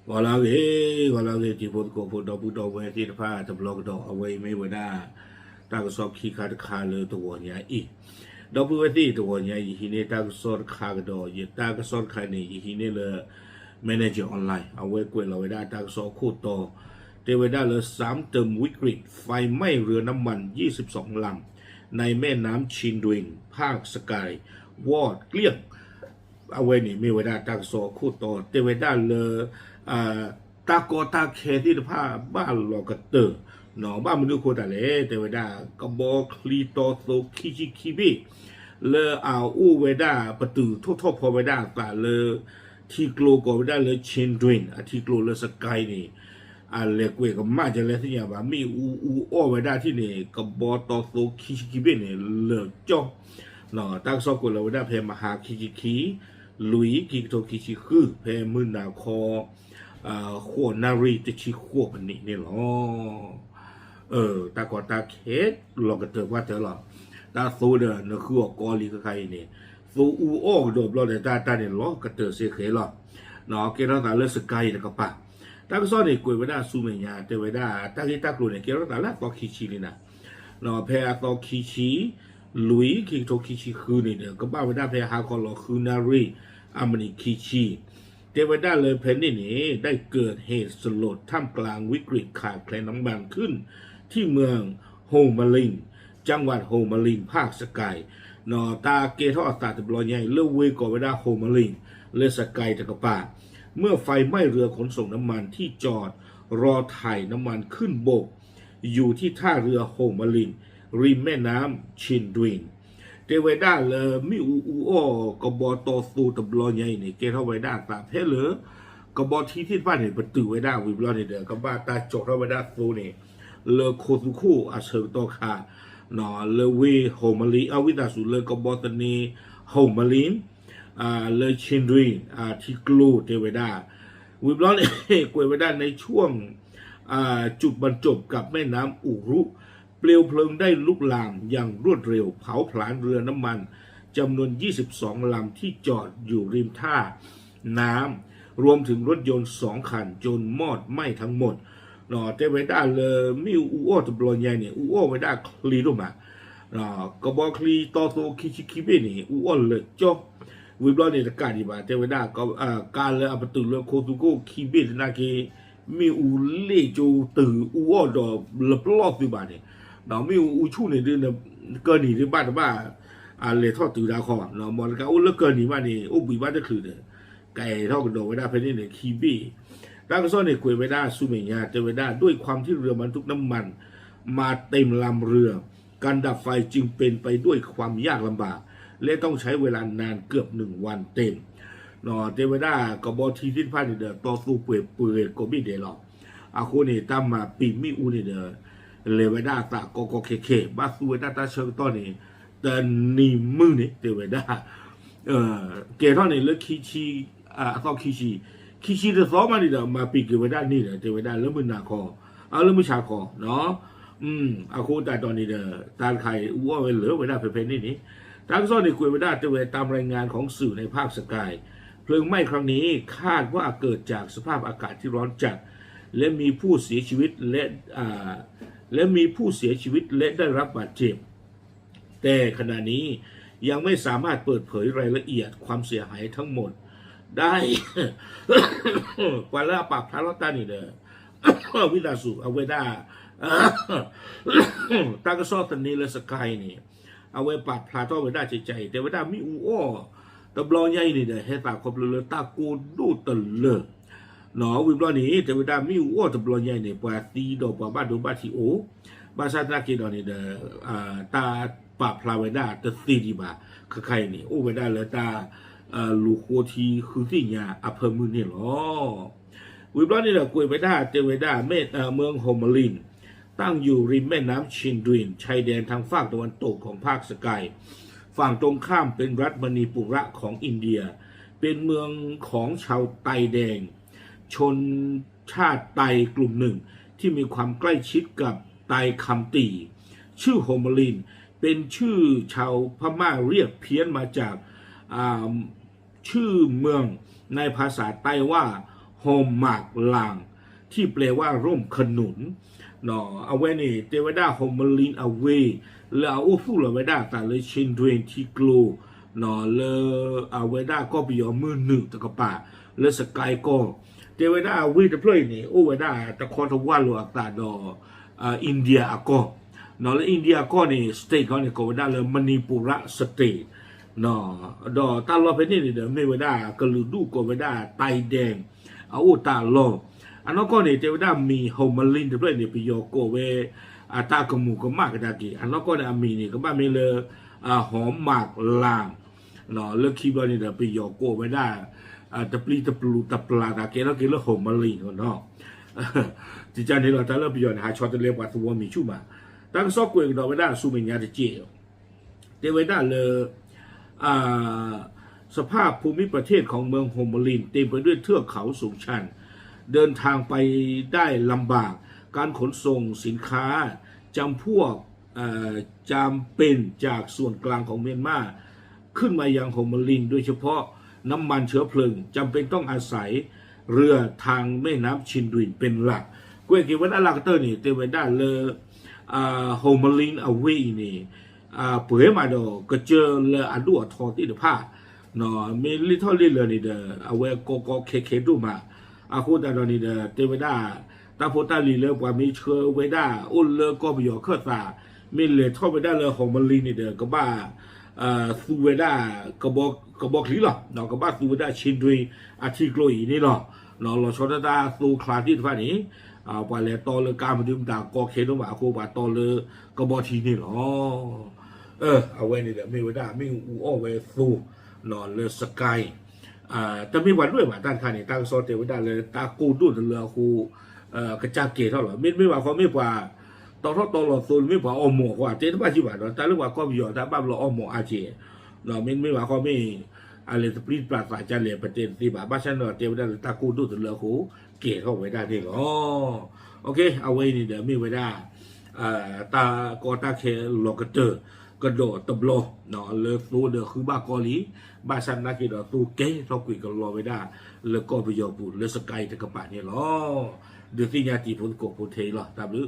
wala ge ti pot ko pot do bu do we ti pha ta blog do away me wada ta ko so khi kha kha le to wo nya I do bu we ti to wo nya yi hi ne ta ko so kha do yi ta ko so kha ne yi hi ne le manager online away กวยเราไว้ได้ta ko so khu to เทวดาเลย3เติมวิกฤตไฟไหม้เรือน้ำมัน22ลำในแม่น้ำชินดุนภาคสกายวอดเกลี้ยงเอาไว้นี่มีเวลาตักโซคู่ต่อเทวดาเลยตาโกตาเคที่ผ้าบ้านหลอกเตอร์หนอบ้านมันดูโคตรเลยเทวดากระบอกคลีโตโซคิชิคิบิเลยเอาอู้เวดาประตูทั่วพอเวดาตาเลยที่กลัวก็เวดาเลยชินดุนที่กลัวเลยสกายนี่เลกเวก็มาจะเลยที่อย่างว่ามีอ้อไว้ได้ที่นี่กับบอตอโซคิชิคิเบเนี่ยเลิกจ้องเนาะตั้งสกุลเราไว้ได้เพมหาคิชิคิลุยคิโตคิชิคือเพมือนาคอขั้วนารีจะชิขั้วมันนี่เนี่ยหรอตาก่อนตาเคสเราก็เจอว่าเจอหรอตาโซเดอร์เนี่ยคือกอลีก็ใครเนี่ยโซอ้อโดดเราแต่ตาเนี่ยหรอก็เจอเสียเคหรอเนาะเกล้าตาเลือดสกายแล้วก็ปะตาก็ซ้อนในกวยไว้ได้ซูเมียเตไว้ได้ตาที่ตากลุ่นเนี่ยเกี่ยวกับตาละต่อคิชินี่นะเนาะแพรต่อคิชิลุยคิโตคิชิคือนี่เนี่ยก็บ้าไว้ได้แพรฮาคอลคือนารีอามนิคิชิเตไว้ได้เลยเพนนี่ได้เกิดเหตุสลดท่ามกลางวิกฤตขาดแคลนน้ำมันขึ้นที่เมืองโฮมาลิงจังหวัดโฮมาลิงภาคสกายเนาะตาเกทอตาตบลอยใหญ่เลือเวก่อไว้ได้โฮมาลิงเลสกายตะกป่าเมื่อไฟไหม้เรือขนส่งน้ำมันที่จอดรอถ่ายน้ำมันขึ้นบกอยู่ที่ท่าเรือโฮมาลินริมแม่น้ำชินดุนเทวดาเลยมิอูอ้อกบตอสูตบลอใหญ่เนี่ยเกทเอาไว้ได้ตาเพลเลยกบที่บ้านเนี่ยประตูไว้ได้วิบลอเนี่ยเด้อกบตาจอดเอาไว้ได้สูเนี่ยเลโคสุคู่อาเชิงโตคาเนาะเลเวโฮมาลิอาวิตาสุเลกบตนีโฮมาลินเลยชินดุนที่กลูเทวดาวิบลอนกวยไว้ได้ในช่วงจุดบรรจบกับแม่น้ำอุรุเปลวเพลิงได้ลุกลามอย่างรวดเร็วเผาผลาญเรือน้ำมันจำนวน22ลำที่จอดอยู่ริมท่าน้ำรวมถึงรถยนต์2คันจนมอดไหม้ทั้งหมดเนาะเทวดาเลยมิวอูโอตบลอนใหญ่เนี่ยอูโอไว้ได้คลีรูมาเนาะกบคลีตอโตคิชิคิเบนี่อูโอเลยจบวิบลอนเนี่ยการดีบ่าเทวดาก็การเลยอัปตุลโคตุโกคิเบตนาเกมีอูเล่โจตืออูอ้อดอลปลอดดีบ่าเนี่ยเนาะมีอูชูเนี่ยเดินเกินหนีที่บ้านบ้าเลยทอดตือดาคอเนาะมอนก็อูเลิกเกินหนีบ้านนี่อูบีบ้านจะคือเนี่ยไก่ทอดกระโดดไว้ได้เพราะนี่เนี่ยคิเบตั้งก็ซ่อนในกวยไว้ได้ซูเมียเทวดาด้วยความที่เรือบรรทุกน้ำมันมาเต็มลำเรือการดับไฟจึงเป็นไปด้วยความยากลำบากและต้องใช้เวลานานเกือบ1 วันเต็มเนาะเทวดากบทีที่พานี่เด้อต่อสู้เปื่อยก็ไม่ได้หรอกอาโคนี่ตามมาปีมิอูนี่เด้อเลวดาตะก็เคบาสูเวดาตาเชิงต้นนี่แต่นี่มือนี่เทวดาเกท่อนี่เลิกคิชีต่อคิชีเดอซ้อมานี่เด้อมาปีเกวดานี่เด้อเทวดาแล้วมือนาคอแล้วมือชาคอเนาะอาโคตาตอนนี้เด้อตาไข่อ้วเหลือเวดาเพนนี่ทั้งซ้อนในคุยไม่ได้ตามรายงานของสื่อในภาคสกายเพลิงไหม้ครั้งนี้คาดว่าเกิดจากสภาพอากาศที่ร้อนจัดและมีผู้เสียชีวิตและได้รับบาดเจ็บแต่ขณะนี้ยังไม่สามารถเปิดเผยรายละเอียดความเสียหายทั้งหมดได้กว่าละปากพระลอตตานี่เด้อวิลาสุเอาไว้ได้ตากระซอตันนี้และสกายนี่เอาไว้ปัดพลาต้อไว้ได้ใจแต่ว่าได้มีอูอ้อตบลอยใหญ่นี่เด้อให้ตาครบเลยตากูดูตะเลหนอวิบลอนี่แต่ว่าได้มีอูอ้อตบลอยใหญ่นี่ปาตีดอกบ้านดูบ้านที่โอบาซาตากีดอนี่เด้อตาปาพลาไว้ได้ตะตีดีบ่าใครนี่โอ้ไว้ได้เลยตาลูกโคทีคือที่ญาอำเภอมือนี่หรอวิบลอนี่เด้อกวยไว้ได้แต่ว่าได้เมืองโฮมาลินตั้งอยู่ริมแม่น้ำชินดุนชายแดนทางฝั่งตะวันตกของภาคสกายฝั่งตรงข้ามเป็นรัฐมณีปุระของอินเดียเป็นเมืองของชาวไตแดงชนชาติไตกลุ่มหนึ่งที่มีความใกล้ชิดกับไตคัมตีชื่อโฮมาลินเป็นชื่อชาวพม่าเรียกเพี้ยนมาจากชื่อเมืองในภาษาไตว่าโฮ โฮมมากลางที่แปลว่าร่มขนุนเนาะเอาไว้นี่เทวดาโฮมลินเอาไว้แล้วเอาฟูละไว้ได้แต่เลยชินดวนที่กลูเนาะเลยเอาไว้ได้ก็ไปยอมมือหนึ่งตะกปะเลยสกายก็เทวดาเอาไว้ตะเพลยนี่โอ้ไว้ได้ตะคอนทว่าลวกตาดออินเดียอะก็เนาะแล้วอินเดียก็นี่สเตทเขาเนี่ยก็ไว้ได้เลยมณีปุระสเตทเนาะดอตาลอไปนี่เดี๋ยวไม่ไว้ได้กระลือดูก็ไว้ได้ไตแดงเอาตาลออันนั้นก็เนี่ยเทวดามีโฮมลินตะเพลยนี่ไปยอโกเวตากมูก็มากกระดากีอันนั้นก็เนี่ยมีนี่ก็บ้ามีเลยหอมหมากลางเนาะเลือกคีย์บอร์ดนี่เดี๋ยวไปยอโกไว้ได้ตะปลีตะปลูตะปลาตะเกแล้วกินแล้วหอมมะลิเนาะจิจานี่เราแต่เราไปยอหาช็อตเรียกว่าตัวมีชุ่มมาตั้งซอกกวยเราไว้ได้สู้เมียจะเจียวเทวดาเลยสภาพภูมิประเทศของเมืองโฮมลินเต็มไปด้วยเทือกเขาสูงชันเดินทางไปได้ลำบากการขนส่งสินค้าจำพวกจำเป็นจากส่วนกลางของเมียนมาขึ้นมายังโฮมลินโดยเฉพาะน้ำมันเชื้อเพลิงจำเป็นต้องอาศัยเรือทางแม่น้ำชินดุยเป็นหลักกวยกิวันอลากเตอร์นี่เตเวด้าเลยโฮมลินเอาไว้นี่เผื่อมาดอกก็เจอเลยอดูอัทอที่เดือผ้าเนาะมีลิทอลลิเลยนี่เด้อเอาไว้ก็เคดูมาคูดาดอนี่เด้อเตเวด้าตาโพตาลีเลยว่ามีเชื้อไว้ได้อุ่นเลยก็ไปอยู่เครือสามีเลยทอไปได้เลยโฮมลินนี่เด้อก็บ้าซูเวด้ากระบอกลีหรอเนาะกระบ้าซูเวด้าชินดุยอาทิโกอีนี่หรอเนาะเราชดได้ซูคลาที่ฟ้านี้ไปเลยต่อเลยการมาดื่มด่ากอเคโนมาโคบาต่อเลยกระบอกทีนี่หรอเอาไว้นี่เดี๋ยวไม่เวด้าไม่อูอ้อไว้ซูเนาะเลยสกายแต่มีวันด้วยว่าด้านข้างนี่ตั้งโซเทวด้าเลยตากูดูดเรือคูกระจาเกตเท่าไหร่ไม่ว่าเขาไม่ว่าตอนเขาตลอดส่วนไม่ว่าอมกว่าเจ๊ที่บ้านที่บ้านแต่เรื่องว่าก็มีอยู่แต่บ้านเราอมอาเจเราไม่ว่าเขาไม่อะไรสปริตปราศจากเหลี่ยมประเด็นที่บ้านฉันเราเจ๊ได้ตากูดูดเรือคูเกตเข้าไว้ได้ที่หรอโอเคเอาไว้นี่เดี๋ยวไม่ไว้ได้ตากอตาเคโลกเตอร์กระโดดตบโลเนาะเลือกสู้เดือคือบ้ากอลีบ้าฉันนักกีฬาสู้เก๋เขาคุยกันรอไว้ได้แล้วก็ไปยอบุญแล้วสกายตะกระปะเนี่ยหรอเดือดที่ญาติผลโกผลเทหรอตามหรือ